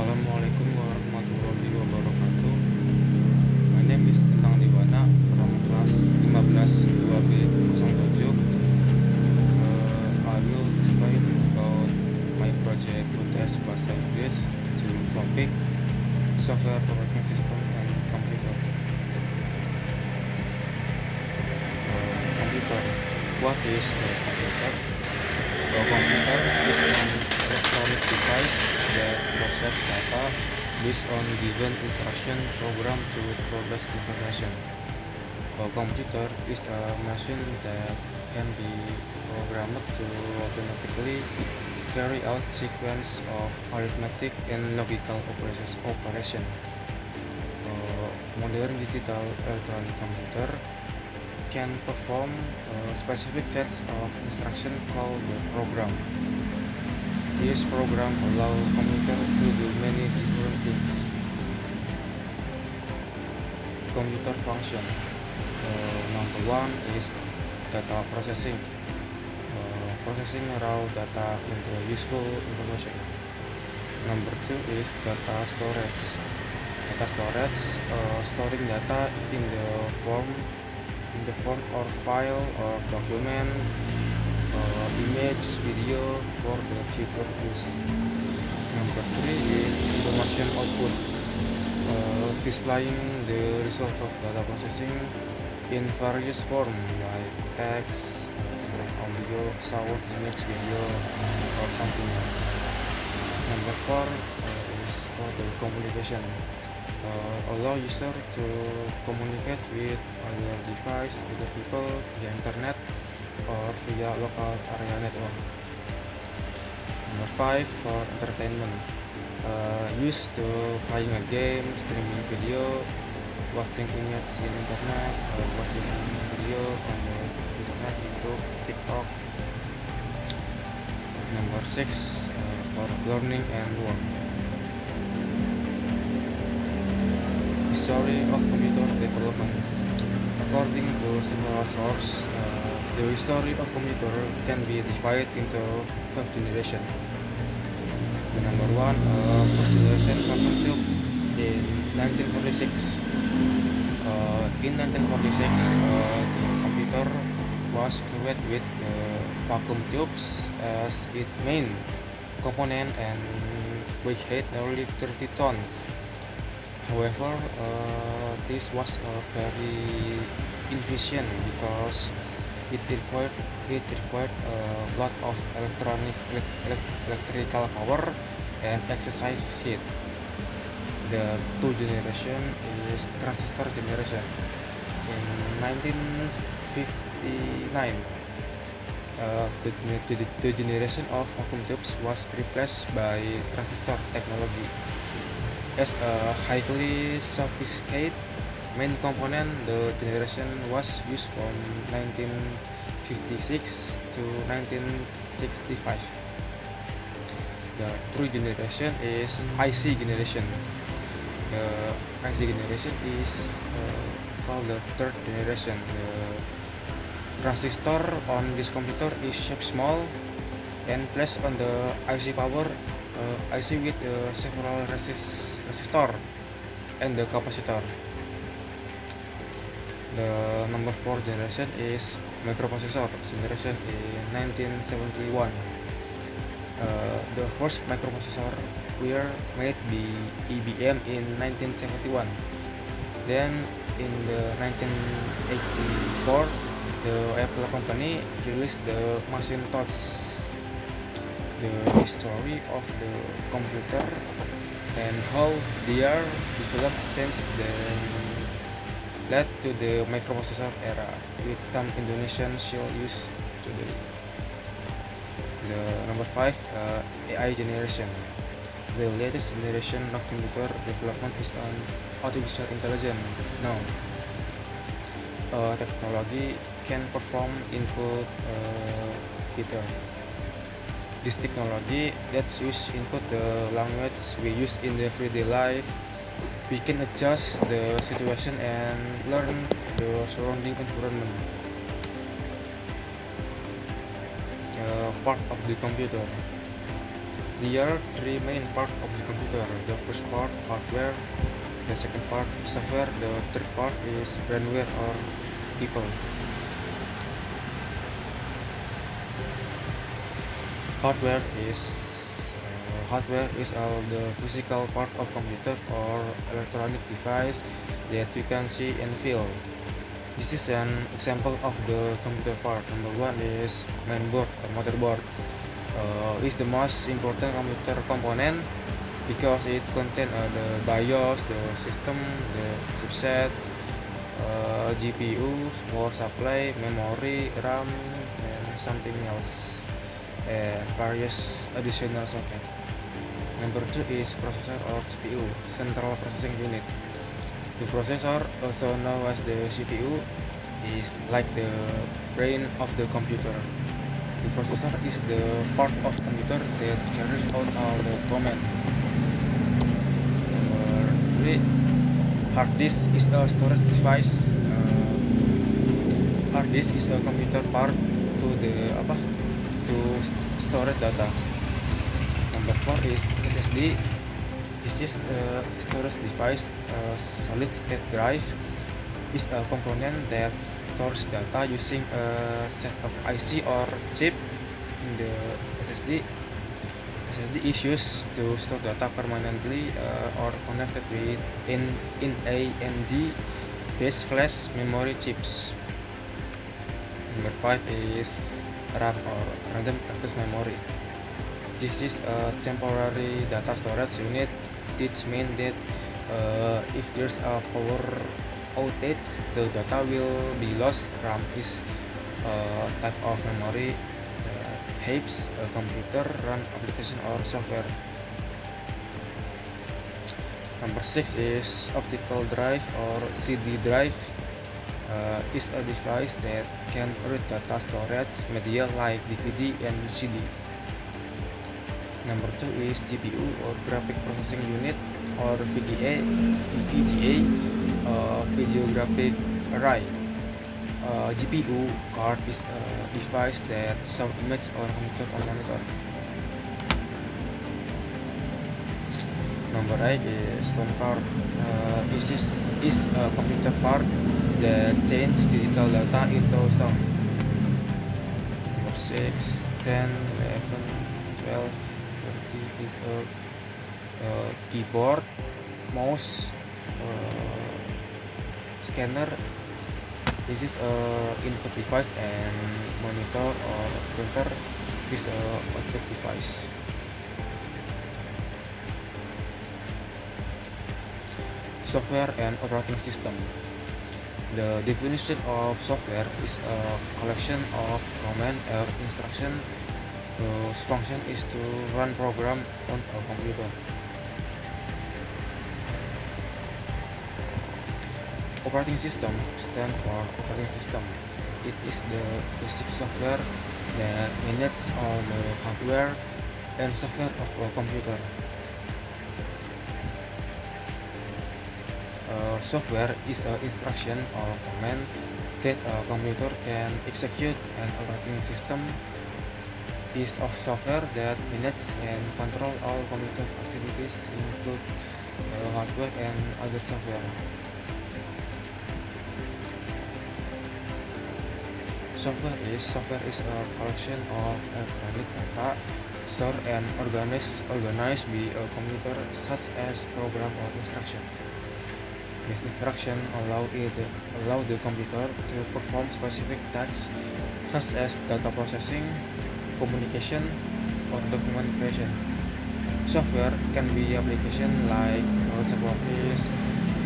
Assalamualaikum warahmatullahi wabarakatuh. My name is Tentang Diwana from class 15 2B07. I will explain about my project UTS Bahasa Inggris to topic software operating system and computer. Computer. What is a computer? A computer is an electronic device that processes data based on given instruction programmed to produce information. A computer is a machine that can be programmed to automatically carry out sequence of arithmetic and logical operation. A modern digital electronic computer can perform specific sets of instructions called the program. This program allows computer to do many different things. Computer function. Number one is data processing. Processing raw data into useful information. Number two is data storage. Data storage, storing data in the form or file or document, image, video for the future use. Number three is information output, displaying the result of data processing in various forms like text, audio, sound, image, video, or something else. Number four is for the communication. Allow user to communicate with other device, other people via internet or via local area network. Number five for entertainment. Used to playing a game, streaming video, watching image in internet, or watching video on the internet, YouTube, TikTok. Number six for learning and work. History of computer development. According to several sources, the history of computer can be divided into 5 generations. The number one, first generation quantum tube in 1946. In 1946, the computer was created with vacuum tubes as its main component and weighed nearly 30 tons. However, this was very inefficient because it required a lot of electrical power and excessive heat. The two generation is transistor generation. In 1959, the generation of vacuum tubes was replaced by transistor technology. As a highly sophisticated main component, the generation was used from 1956 to 1965. The third generation is IC generation. The IC generation is called the third generation. The transistor on this computer is shaped small and placed on the IC power IC with several resistor and the capacitor. The number 4 generation is microprocessor generation in 1971. The first microprocessor were made by IBM in 1971. Then in the 1984, the Apple company released the Macintosh. The history of the computer and how they are developed since then led to the microprocessor era, with some Indonesian still used today. The number 5, AI generation. The latest generation of computer development is on artificial intelligence. Now, technology can perform input either. This technology lets us input the language we use in the everyday life. We can adjust the situation and learn the surrounding environment. Part of the computer. There are three main parts of the computer. The first part, hardware. The second part, software. The third part is brainware or people. Hardware is all the physical part of computer or electronic device that you can see and feel. This is an example of the computer part. Number one is mainboard or motherboard. Is the most important computer component because it contains the BIOS, the system, the chipset, GPU, power supply, memory, RAM, and something else, and various additional socket. Number two is processor or CPU, central processing unit. The processor, also known as the CPU, is like the brain of the computer. The processor is the part of computer that carries out all the command. Number three, hard disk is a storage device. Hard disk is a computer part to storage data. Number four is SSD. This is a storage device. Solid state drive is a component that stores data using a set of IC or chip in the SSD. SSD is used to store data permanently or connected with in AMD-based flash memory chips. Number 5 is RAM or random access memory. This is a temporary data storage unit. This means that if there's a power outage, the data will be lost. RAM is a type of memory that helps a computer run application or software. Number 6 is optical drive or CD drive. Is a device that can read data storage media like DVD and CD. Number 2 is GPU or graphic processing unit or VGA, video graphic array. GPU card is a device that shows image on computer or monitor. Number 8 is sound card. This is a computer part that changes digital data into sound. Number 6, 10, 11, 12, 30 is a keyboard, mouse, scanner. This is a input device, and monitor or printer is a output device. Software and operating system. The definition of software is a collection of command or instruction whose function is to run program on a computer. Operating system stands for operating system. It is the basic software that manages all the hardware and software of a computer. Software is an instruction or command that a computer can execute. An operating system is of software that manages and control all computer activities, include hardware and other software. Software is a collection of electronic data stored and organized by a computer, such as program or instruction. These instructions allow the computer to perform specific tasks such as data processing, communication, or document creation. Software can be application like Microsoft Office,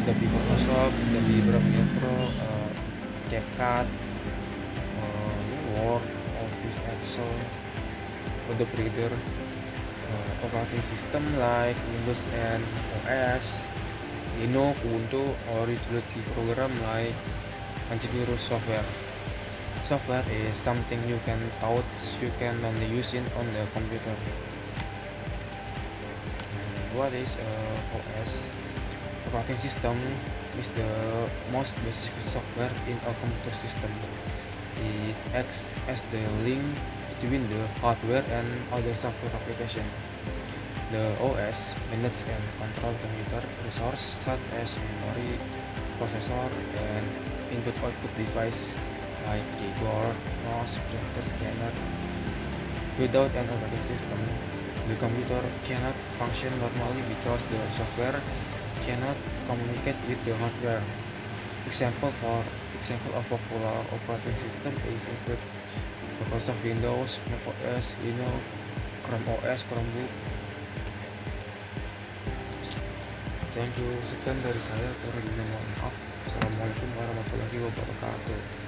Adobe Photoshop, Adobe Premiere Pro, CapCut, Word, Office, Excel, Adobe Reader, operating system like Windows and OS, Linux, Ubuntu, or utility program like antivirus software. Software is something you can touch, you can only use it on the computer. What is OS? Operating system is the most basic software in a computer system. It acts as the link between the hardware and other software applications. The OS manages and control computer resource such as memory, processor, and input-output device like keyboard, mouse, printer, scanner. Without an operating system, the computer cannot function normally because the software cannot communicate with the hardware. Example of popular operating system is include Microsoft Windows, Mac OS, Linux, Chrome OS, Chromebook. Thank you. Sekian dari saya, kurang lebihnya mohon maaf. Assalamualaikum warahmatullahi wabarakatuh.